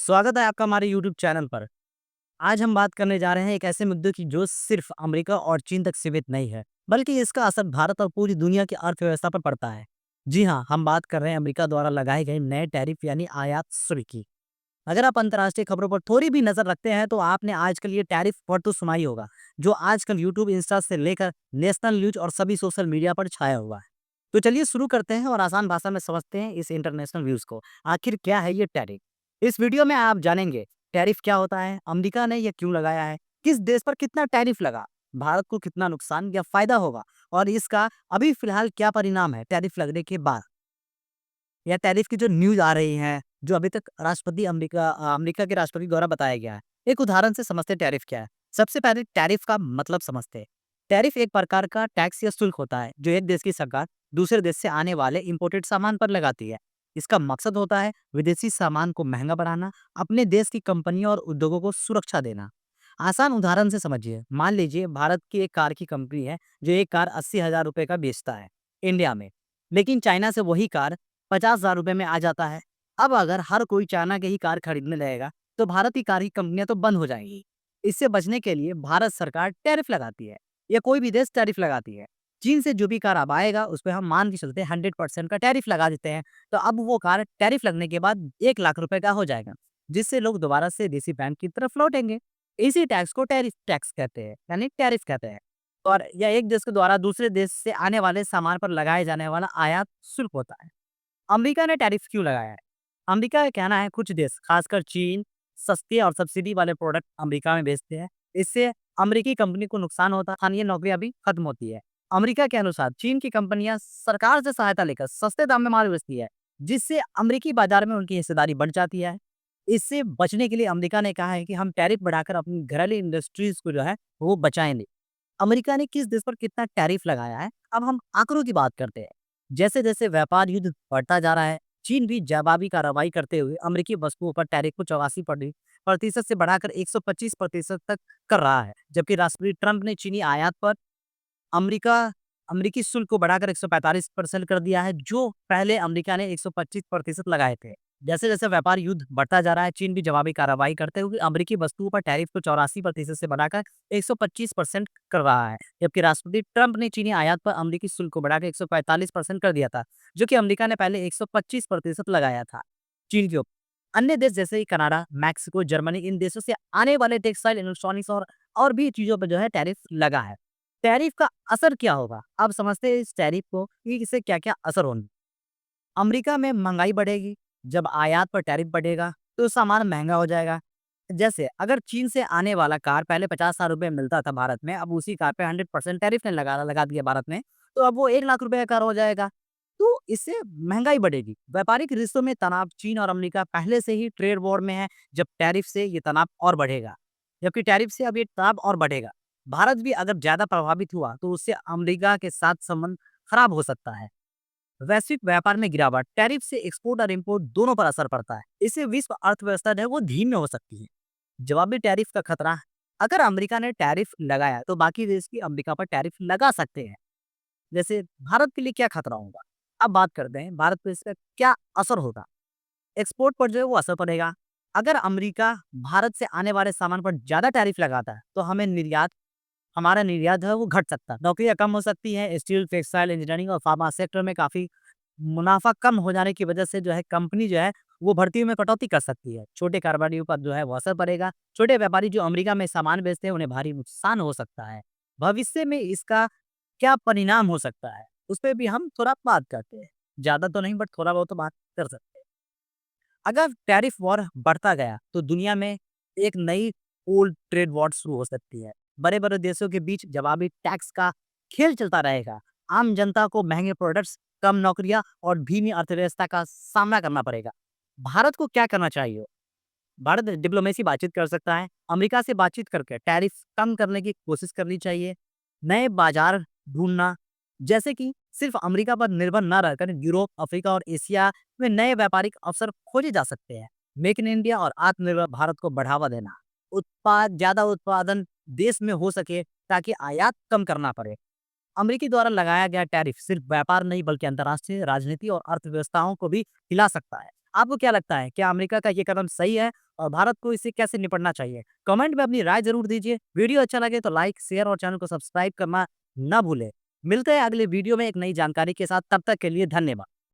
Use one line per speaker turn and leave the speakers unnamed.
स्वागत है आपका हमारे यूट्यूब चैनल पर। आज हम बात करने जा रहे हैं एक ऐसे मुद्दे की जो सिर्फ अमेरिका और चीन तक सीमित नहीं है, बल्कि इसका असर भारत और पूरी दुनिया की अर्थव्यवस्था पर पड़ता है। जी हाँ, हम बात कर रहे हैं अमेरिका द्वारा लगाए गए नए टैरिफ यानी आयात शुल्क की। अगर आप अंतर्राष्ट्रीय खबरों पर थोड़ी भी नजर रखते हैं तो आपने आजकल ये टैरिफ वर्ड तो सुना ही होगा, जो आजकल यूट्यूब, इंस्टा से लेकर नेशनल न्यूज और सभी सोशल मीडिया पर छाया हुआ है। तो चलिए शुरू करते हैं और आसान भाषा में समझते हैं इस इंटरनेशनल व्यूज को। आखिर क्या है ये टैरिफ? इस वीडियो में आप जानेंगे टैरिफ क्या होता है, अमेरिका ने यह क्यों लगाया है, किस देश पर कितना टैरिफ लगा, भारत को कितना नुकसान या फायदा होगा, और इसका अभी फिलहाल क्या परिणाम है टैरिफ लगने के बाद, या टैरिफ की जो न्यूज़ आ रही हैं, जो अभी तक अमेरिका के राष्ट्रपति द्वारा बताया गया है। एक उदाहरण से समझते हैं टैरिफ क्या है। सबसे पहले टैरिफ का मतलब समझते हैं। टैरिफ एक प्रकार का टैक्स या शुल्क होता है, जो एक देश की सरकार दूसरे देश से आने वाले इंपोर्टेड सामान पर लगाती है। इसका मकसद होता है विदेशी सामान को महँगा बनाना, अपने देश की कंपनियों और उद्योगों को सुरक्षा देना। आसान उदाहरण से समझिए, मान लीजिए भारत की एक कार की कंपनी है, जो एक कार 80,000 रुपए का बेचता है इंडिया में, लेकिन चाइना से वही कार 50,000 रुपए में आ जाता है। अब अगर हर कोई चाइना की ही कार खरीदने लगेगा, तो भारत की कार की कंपनियां तो बंद हो जाएंगी। इससे बचने के लिए भारत सरकार टैरिफ लगाती है, या कोई भी देश टैरिफ लगाती है। चीन से जो भी कार अब आएगा, उस पर हम मान के चलते हैं 100% का टैरिफ लगा देते हैं। तो अब वो कार टैरिफ लगने के बाद 1 लाख रुपए का हो जाएगा, जिससे लोग दोबारा से देसी बैंक की तरफ लौटेंगे। इसी टैक्स को टैरिफ टैक्स कहते हैं, यानी टैरिफ कहते हैं। और यह एक देश के द्वारा दूसरे देश से आने वाले सामान पर लगाए जाने वाला आयात शुल्क होता है। अमेरिका ने टैरिफ क्यों लगाया है? अमेरिका का कहना है कुछ देश, खासकर चीन, सस्ते और सब्सिडी वाले प्रोडक्ट अमेरिका में बेचते हैं। इससे अमेरिकी कंपनी को नुकसान होता है, स्थानीय नौकरियां भी खत्म होती है। अमेरिका के अनुसार चीन की कंपनियां सरकार से सहायता लेकर सस्ते दाम में माल बेचती है, जिससे अमेरिकी बाजार में उनकी हिस्सेदारी बढ़ जाती है। इससे बचने के लिए अमेरिका ने कहा है कि हम टैरिफ बढ़ाकर अपनी घरेलू इंडस्ट्रीज को जो है वो बचाएंगे। अमेरिका ने किस देश पर कितना टैरिफ लगाया है, अब हम आंकड़ों की बात करते हैं। जैसे जैसे व्यापार युद्ध बढ़ता जा रहा है, चीन भी जवाबी कार्रवाई करते हुए अमेरिकी वस्तुओं पर टैरिफ को 84% से बढ़ाकर 125% तक कर रहा है। जबकि राष्ट्रपति ट्रंप ने चीनी आयात पर अमेरिका अमेरिकी शुल्क को बढ़ाकर 145% कर दिया है, जो पहले अमेरिका ने 125% लगाए थे। जैसे जैसे व्यापार युद्ध बढ़ता जा रहा है, चीन भी जवाबी कार्रवाई करते हुए अमेरिकी वस्तुओं पर टैरिफ को 84% से बढ़ाकर 125% कर रहा है। जबकि राष्ट्रपति ट्रंप ने चीनी आयात पर अमेरिकी शुल्क को बढ़ाकर 145% कर दिया था, जो कि अमेरिका ने पहले 125% लगाया था चीन के ऊपर। अन्य देश जैसे कि कनाडा, मैक्सिको, जर्मनी, इन देशों से आने वाले टेक्सटाइल, इलेक्ट्रॉनिक्स और भी चीजों पर जो है टैरिफ लगा है। टैरिफ का असर क्या होगा? अब समझते हैं इस टैरिफ को कि इससे क्या-क्या असर होंगे। अमेरिका में महँगाई बढ़ेगी, जब आयात पर टैरिफ बढ़ेगा, तो सामान महँगा हो जाएगा। जैसे अगर चीन से आने वाला कार पहले 50,000 रुपए में मिलता था भारत में, अब उसी कार पे 100% टैरिफ ने लगा लगा दिया भारत ने, तो अब वो 1 लाख रुपए का कार हो जाएगा। तो इससे महँगाई बढ़ेगी। व्यापारिक रिश्तों में तनाव, चीन और अमेरिका पहले से ही ट्रेड वॉर में है, जब टैरिफ से ये तनाव और बढ़ेगा। जबकि टैरिफ से अब ये तनाव और बढ़ेगा। भारत भी अगर ज़्यादा प्रभावित हुआ, तो उससे अमेरिका के साथ संबंध खराब हो सकता है। वैश्विक व्यापार में गिरावट, टैरिफ से एक्सपोर्ट और इंपोर्ट दोनों पर असर पड़ता है। इससे विश्व अर्थव्यवस्था जो है वो धीमी हो सकती है। जवाबी टैरिफ का खतरा, अगर अमेरिका ने टैरिफ लगाया तो बाकी देश भी अमेरिका पर टैरिफ लगा सकते हैं। जैसे भारत के लिए क्या खतरा होगा? अब बात करते हैं भारत पे इसका क्या असर होगा। एक्सपोर्ट पर जो है वो असर पड़ेगा। अगर अमेरिका भारत से आने वाले सामान पर ज्यादा टैरिफ लगाता है, तो हमारा निर्यात जो है वो घट सकता है, नौकरियां कम हो सकती हैं। स्टील, टेक्सटाइल, इंजीनियरिंग और फार्मा सेक्टर में काफी मुनाफा कम हो जाने की वजह से जो है कंपनी जो है वो भर्तियों में कटौती कर सकती है। छोटे कारोबारियों पर जो है वो असर पड़ेगा। छोटे व्यापारी जो अमेरिका में सामान बेचते हैं, उन्हें भारी नुकसान हो सकता है। भविष्य में इसका क्या परिणाम हो सकता है, उस पर भी हम थोड़ा बात करते हैं। ज्यादा तो नहीं, बट थोड़ा बहुत तो बात कर सकते हैं। अगर टैरिफ वॉर बढ़ता गया, तो दुनिया में एक नई कोल्ड ट्रेड वॉर शुरू हो सकती है। बड़े-बड़े देशों के बीच जवाबी टैक्स का खेल चलता रहेगा। आम जनता को महँगे प्रोडक्ट्स, कम नौकरियाँ और धीमी अर्थव्यवस्था का सामना करना पड़ेगा। भारत को क्या करना चाहिए? भारत डिप्लोमेसी बातचीत कर सकता है। अमेरिका से बातचीत करके टैरिफ कम करने की कोशिश करनी चाहिए। नए बाजार ढूँढना, जैसे कि सिर्फ अमेरिका पर निर्भर न रहकर यूरोप, अफ्रीका और एशिया में नए व्यापारिक अवसर खोजे जा सकते हैं। मेक इन इंडिया और आत्मनिर्भर भारत को बढ़ावा देना। ज़्यादा उत्पादन देश में हो सके, ताकि आयात कम करना पड़े। अमेरिकी द्वारा लगाया गया टैरिफ सिर्फ व्यापार नहीं, बल्कि अंतर्राष्ट्रीय राजनीति और अर्थव्यवस्थाओं को भी हिला सकता है। आपको क्या लगता है, क्या अमेरिका का ये कदम सही है और भारत को इससे कैसे निपटना चाहिए? कमेंट में अपनी राय ज़रूर दीजिए। वीडियो अच्छा लगे तो लाइक, शेयर और चैनल को सब्सक्राइब करना ना भूलें। मिलते हैं अगले वीडियो में एक नई जानकारी के साथ, तब तक के लिए धन्यवाद।